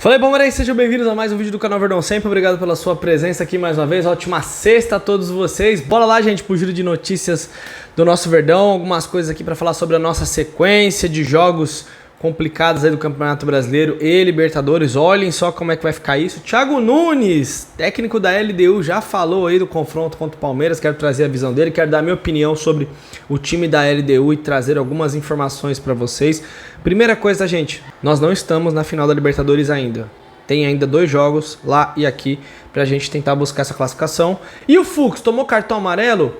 Fala aí, palmeirenses, sejam bem-vindos a mais um vídeo do canal Verdão Sempre. Obrigado pela sua presença aqui mais uma vez. Ótima sexta a todos vocês. Bora lá, gente, pro giro de notícias do nosso Verdão. Algumas coisas aqui para falar sobre a nossa sequência de jogos complicados aí do Campeonato Brasileiro e Libertadores. Olhem só como é que vai ficar isso. Thiago Nunes, técnico da LDU, já falou aí do confronto contra o Palmeiras. Quero trazer a visão dele, quero dar a minha opinião sobre o time da LDU e trazer algumas informações para vocês. Primeira coisa, gente, nós não estamos na final da Libertadores ainda. Tem ainda 2 jogos lá e aqui pra gente tentar buscar essa classificação. E o Fux tomou cartão amarelo?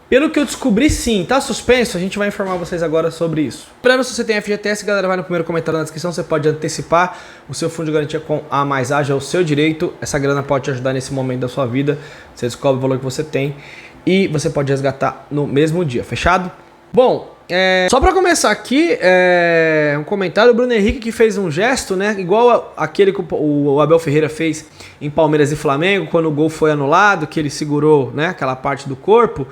Pelo que eu descobri, sim, tá suspenso, a gente vai informar vocês agora sobre isso. Lembrando, se você tem FGTS, galera, vai no primeiro comentário na descrição, você pode antecipar o seu fundo de garantia com a Mais Ágil, é o seu direito. Essa grana pode te ajudar nesse momento da sua vida, você descobre o valor que você tem e você pode resgatar no mesmo dia, fechado? Bom, só pra começar aqui, um comentário, o Bruno Henrique que fez um gesto, né, igual aquele que o Abel Ferreira fez em Palmeiras e Flamengo, quando o gol foi anulado, que ele segurou, né, aquela parte do corpo.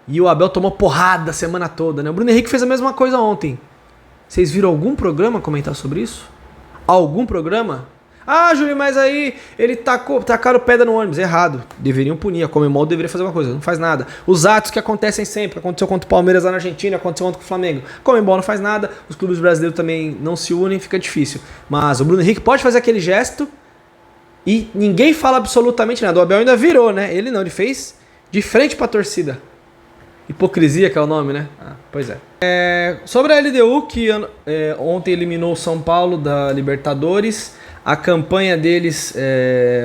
E o Abel tomou porrada a semana toda, né? O Bruno Henrique fez a mesma coisa ontem. Vocês viram algum programa comentar sobre isso? Algum programa? Ah, Júlio, mas aí ele tacaram pedra no ônibus. Errado. Deveriam punir. A Conmebol deveria fazer uma coisa. Não faz nada. Os atos que acontecem sempre. Aconteceu contra o Palmeiras lá na Argentina, aconteceu contra o Flamengo. A Conmebol não faz nada. Os clubes brasileiros também não se unem. Fica difícil. Mas o Bruno Henrique pode fazer aquele gesto e ninguém fala absolutamente nada. O Abel ainda virou, né? Ele não. Ele fez de frente pra torcida. Hipocrisia, que é o nome, né? Pois é. Sobre a LDU, que ontem eliminou o São Paulo da Libertadores. A campanha deles,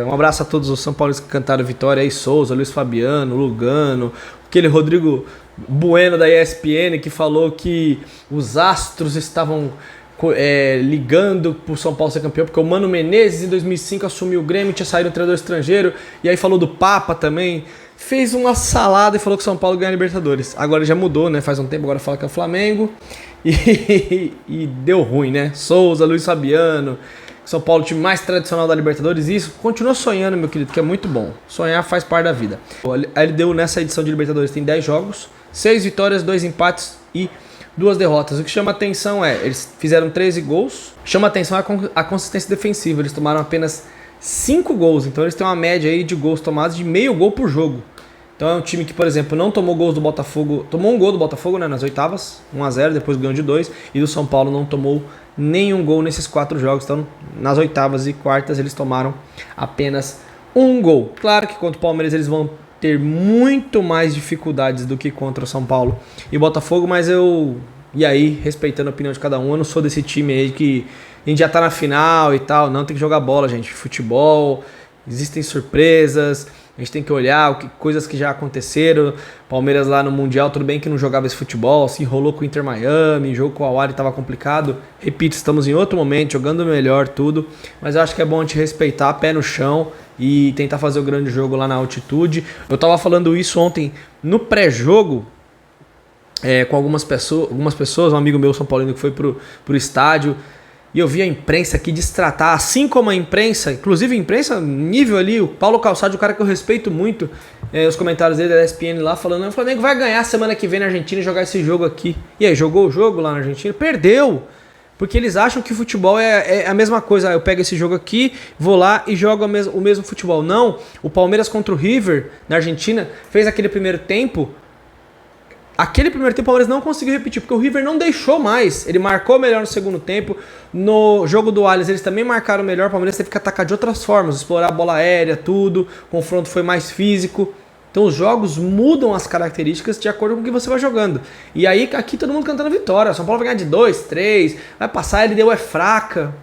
um abraço a todos os São Paulinos que cantaram vitória aí, Souza, Luiz Fabiano, Lugano, aquele Rodrigo Bueno da ESPN que falou que os astros estavam ligando pro São Paulo ser campeão, porque o Mano Menezes em 2005 assumiu o Grêmio, tinha saído um treinador estrangeiro, e aí falou do Papa também. Fez uma salada e falou que o São Paulo ganha a Libertadores. Agora já mudou, né? Faz um tempo, agora fala que é o Flamengo. E deu ruim, né? Souza, Luiz Fabiano, São Paulo, o time mais tradicional da Libertadores. E isso, continua sonhando, meu querido, que é muito bom. Sonhar faz parte da vida. A LDU nessa edição de Libertadores tem 10 jogos, 6 vitórias, 2 empates e 2 derrotas. O que chama atenção eles fizeram 13 gols. Chama atenção a consistência defensiva. Eles tomaram apenas 5 gols, então eles têm uma média aí de gols tomados de meio gol por jogo. Então é um time que, por exemplo, não tomou gols do Botafogo, tomou um gol do Botafogo, né, nas oitavas, 1-0, depois ganhou de 2, e do São Paulo não tomou nenhum gol nesses 4 jogos. Então nas oitavas e quartas eles tomaram apenas 1 gol. Claro que contra o Palmeiras eles vão ter muito mais dificuldades do que contra o São Paulo e Botafogo, mas e aí, respeitando a opinião de cada um, eu não sou desse time aí que a gente já tá na final e tal. Não, tem que jogar bola, gente. Futebol, existem surpresas, a gente tem que olhar coisas que já aconteceram. Palmeiras lá no Mundial, tudo bem que não jogava esse futebol, se enrolou com o Inter Miami, jogo com o Al Ahly tava complicado. Repito, estamos em outro momento, jogando melhor, tudo. Mas eu acho que é bom a gente respeitar, pé no chão e tentar fazer o grande jogo lá na altitude. Eu tava falando isso ontem no pré-jogo, com algumas pessoas, um amigo meu São Paulino que foi pro estádio, e eu vi a imprensa aqui destratar, assim como a imprensa, inclusive a imprensa nível ali, o Paulo Calçado, o cara que eu respeito muito, os comentários dele da ESPN lá falando, o Flamengo vai ganhar semana que vem na Argentina e jogar esse jogo aqui. E aí, jogou o jogo lá na Argentina? Perdeu! Porque eles acham que o futebol é a mesma coisa. Eu pego esse jogo aqui, vou lá e jogo o mesmo futebol. Não, o Palmeiras contra o River na Argentina fez aquele primeiro tempo. Aquele primeiro tempo o Palmeiras não conseguiu repetir, porque o River não deixou mais. Ele marcou melhor no segundo tempo. No jogo do Allianz eles também marcaram melhor. O Palmeiras teve que atacar de outras formas, explorar a bola aérea, tudo. O confronto foi mais físico. Então os jogos mudam as características de acordo com o que você vai jogando. E aí aqui todo mundo cantando vitória. São Paulo vai ganhar de 2, 3, vai passar, a LDU é fraca.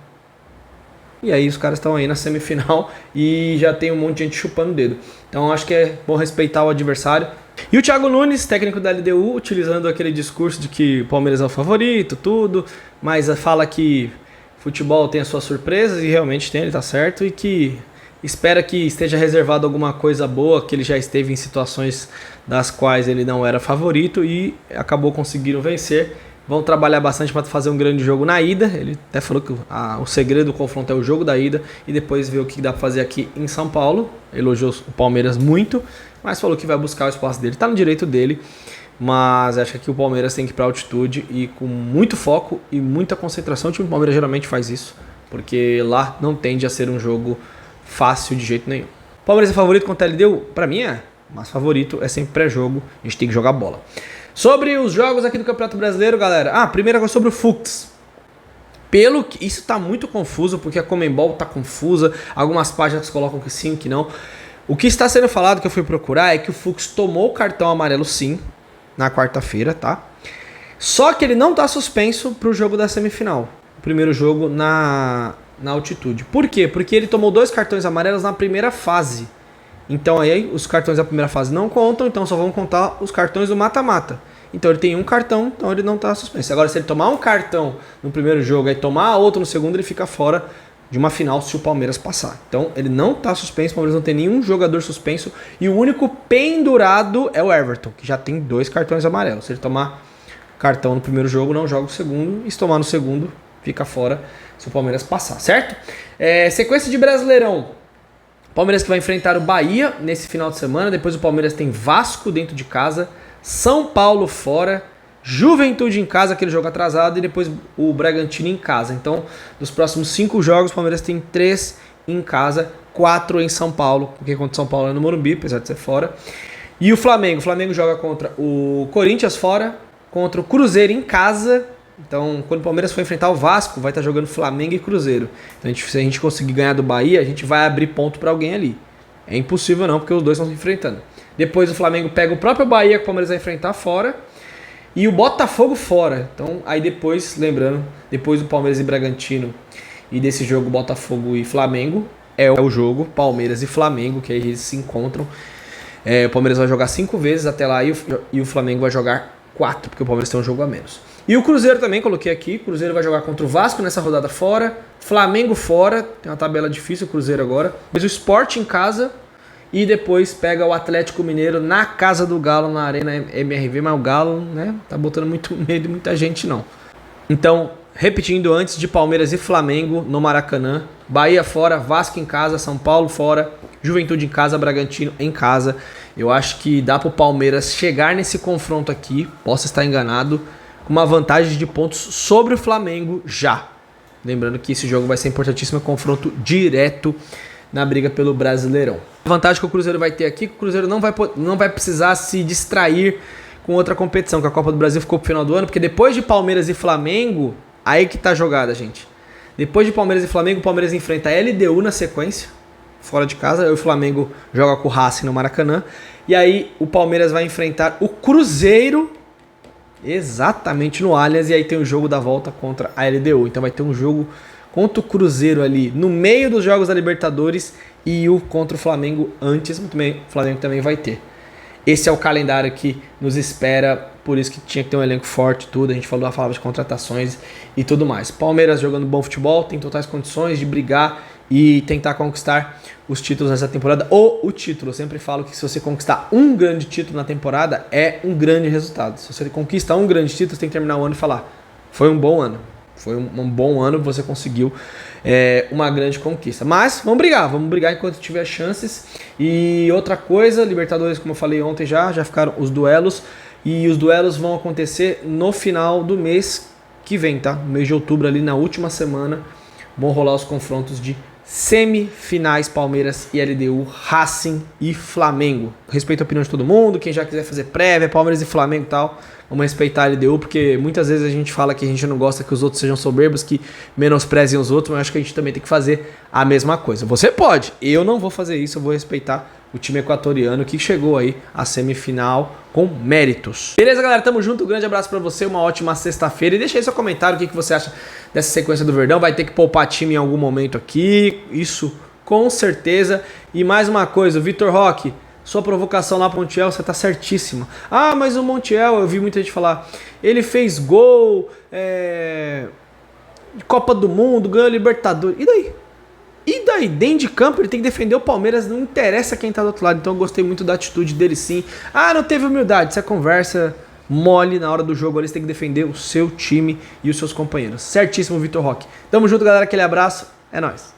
E aí os caras estão aí na semifinal e já tem um monte de gente chupando o dedo. Então acho que é bom respeitar o adversário. E o Thiago Nunes, técnico da LDU, utilizando aquele discurso de que o Palmeiras é o favorito, tudo, mas fala que futebol tem as suas surpresas, e realmente tem, ele tá certo, e que espera que esteja reservado alguma coisa boa, que ele já esteve em situações das quais ele não era favorito e acabou conseguindo vencer. Vão trabalhar bastante para fazer um grande jogo na ida. Ele até falou que o segredo do confronto é o jogo da ida e depois ver o que dá para fazer aqui em São Paulo. Elogiou o Palmeiras muito, mas falou que vai buscar o espaço dele. Tá no direito dele, mas acho que aqui o Palmeiras tem que ir para altitude e com muito foco e muita concentração. O time do Palmeiras geralmente faz isso. porque lá não tende a ser um jogo fácil de jeito nenhum. Palmeiras é favorito contra a LDU? Pra mim é, mas favorito é sempre pré-jogo, a gente tem que jogar bola. Sobre os jogos aqui do Campeonato Brasileiro, galera. Primeira coisa sobre o Fux. Pelo que isso tá muito confuso, porque a Conmebol tá confusa, algumas páginas colocam que sim, que não. O que está sendo falado, que eu fui procurar, é que o Fux tomou o cartão amarelo sim, na quarta-feira, tá? Só que ele não tá suspenso pro jogo da semifinal. O primeiro jogo na altitude. Por quê? Porque ele tomou 2 cartões amarelos na primeira fase. Então aí os cartões da primeira fase não contam, então só vão contar os cartões do mata-mata. Então ele tem um cartão, então ele não está suspenso. Agora, se ele tomar um cartão no primeiro jogo e tomar outro no segundo, ele fica fora de uma final se o Palmeiras passar. Então ele não está suspenso, o Palmeiras não tem nenhum jogador suspenso. E o único pendurado é o Everton, que já tem 2 cartões amarelos. Se ele tomar cartão no primeiro jogo, não joga o segundo. E se tomar no segundo, fica fora se o Palmeiras passar, certo? Sequência de Brasileirão. Palmeiras que vai enfrentar o Bahia nesse final de semana. Depois o Palmeiras tem Vasco dentro de casa, São Paulo fora, Juventude em casa, aquele jogo atrasado, e depois o Bragantino em casa. Então, dos próximos 5 jogos, o Palmeiras tem 3 em casa, 4 em São Paulo, porque contra São Paulo é no Morumbi, apesar de ser fora. E o Flamengo joga contra o Corinthians fora, contra o Cruzeiro em casa. Então, quando o Palmeiras for enfrentar o Vasco, vai estar jogando Flamengo e Cruzeiro. Então, se a gente conseguir ganhar do Bahia, a gente vai abrir ponto para alguém ali. É impossível não, porque os dois estão se enfrentando. Depois o Flamengo pega o próprio Bahia que o Palmeiras vai enfrentar fora. E o Botafogo fora. Então, aí depois, lembrando, depois do Palmeiras e Bragantino e desse jogo Botafogo e Flamengo, é o jogo Palmeiras e Flamengo, que aí eles se encontram. O Palmeiras vai jogar 5 vezes até lá e o Flamengo vai jogar 4, porque o Palmeiras tem um jogo a menos. E o Cruzeiro também, coloquei aqui, o Cruzeiro vai jogar contra o Vasco nessa rodada fora, Flamengo fora, tem uma tabela difícil o Cruzeiro agora, mas o Sport em casa e depois pega o Atlético Mineiro na casa do Galo, na Arena MRV, mas o Galo, né, tá botando muito medo de muita gente não. Então, repetindo antes, de Palmeiras e Flamengo no Maracanã, Bahia fora, Vasco em casa, São Paulo fora, Juventude em casa, Bragantino em casa. Eu acho que dá pro Palmeiras chegar nesse confronto aqui, posso estar enganado, com uma vantagem de pontos sobre o Flamengo já. Lembrando que esse jogo vai ser importantíssimo, confronto direto na briga pelo Brasileirão. A vantagem que o Cruzeiro vai ter aqui é que o Cruzeiro não vai precisar se distrair com outra competição, que a Copa do Brasil ficou pro final do ano, porque depois de Palmeiras e Flamengo, aí que tá a jogada, gente. Depois de Palmeiras e Flamengo, o Palmeiras enfrenta a LDU na sequência, fora de casa, aí o Flamengo joga com o Racing no Maracanã, e aí o Palmeiras vai enfrentar o Cruzeiro exatamente no Allianz, e aí tem o jogo da volta contra a LDU. Então vai ter um jogo contra o Cruzeiro ali no meio dos jogos da Libertadores e o contra o Flamengo antes, o Flamengo também vai ter. Esse é o calendário que nos espera, por isso que tinha que ter um elenco forte, tudo. A gente falava de contratações e tudo mais. Palmeiras jogando bom futebol, tem totais condições de brigar e tentar conquistar os títulos nessa temporada, ou o título. Eu sempre falo que se você conquistar um grande título na temporada, é um grande resultado. Se você conquista um grande título, você tem que terminar o ano e falar, foi um bom ano. Foi um bom ano, você conseguiu uma grande conquista. Mas vamos brigar enquanto tiver chances. E outra coisa, Libertadores, como eu falei ontem já ficaram os duelos. E os duelos vão acontecer no final do mês que vem, tá? No mês de outubro, ali na última semana, vão rolar os confrontos de semifinais, Palmeiras e LDU, Racing e Flamengo. Respeito a opinião de todo mundo, quem já quiser fazer prévia, Palmeiras e Flamengo e tal, vamos respeitar a LDU, porque muitas vezes a gente fala que a gente não gosta que os outros sejam soberbos, que menosprezem os outros, mas acho que a gente também tem que fazer a mesma coisa. Você pode, eu não vou fazer isso, eu vou respeitar o time equatoriano que chegou aí à semifinal com méritos. Beleza, galera? Tamo junto, um grande abraço pra você, uma ótima sexta-feira e deixa aí seu comentário, o que você acha dessa sequência do Verdão. Vai ter que poupar time em algum momento aqui, isso com certeza. E mais uma coisa, o Vitor Roque, sua provocação lá pro Montiel, você tá certíssima. Ah, mas o Montiel, eu vi muita gente falar, ele fez gol, de Copa do Mundo, ganhou Libertadores, e daí? E daí, dentro de campo, ele tem que defender o Palmeiras, não interessa quem tá do outro lado. Então eu gostei muito da atitude dele sim. Ah, não teve humildade, isso é conversa mole na hora do jogo ali, você tem que defender o seu time e os seus companheiros. Certíssimo, Vitor Roque. Tamo junto, galera, aquele abraço, é nóis.